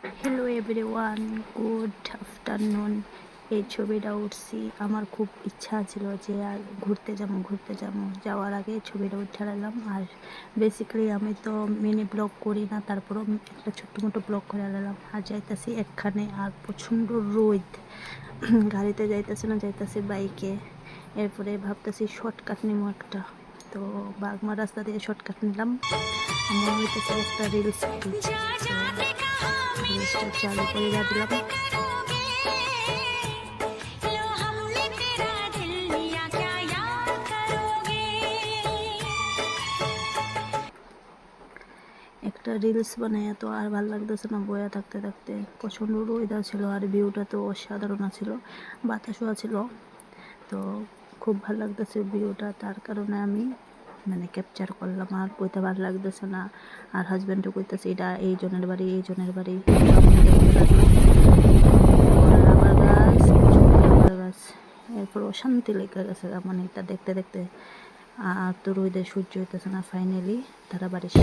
Hello everyone, good afternoon. এই ছবিটা উঠছি, আমার খুব ইচ্ছা ছিল যে আর ঘুরতে যাবো। যাওয়ার আগে ছবিটা উঠে নিলাম। আর বেসিক্যালি আমি তো মিনি ব্লগ করি না, তারপরও একটা ছোট্ট মোটো ব্লগ করে নিলাম। আর যাইতেছি একখানে, আর প্রচণ্ড রোদ, গাড়িতে যাইতেছি বাইকে। এরপরে ভাবতেছি শর্টকাট নিবো একটা, তো বাগমা রাস্তা দিয়ে শর্টকাট নিলাম। মনে হইতেছে একটা রিলস করি, তো রিলসটা চালু করে দিলাম। একটা রিলস বানাই তো আর ভালো লাগতেছে না বয়া থাকতে থাকতে। প্রচণ্ড ওয়েদার ছিল আর ভিউটা তো অসাধারণ ছিল, বাতাসও ছিল। তো খুব ভালো লাগতেছে ভিউটা, তার কারণে আমি ক্যাপচার করলাম। আর কইতে ভালো লাগতেছে না, আর হাজব্যান্ডও কইতেছে এটা এই জনের বাড়ি, এই জনের বাড়ি। গাছ, এরপর অশান্তি লেগে গেছে, মানে এটা দেখতে দেখতে। আর তো রোদে সহ্য হইতেছে না। ফাইনালি তারা বাড়ির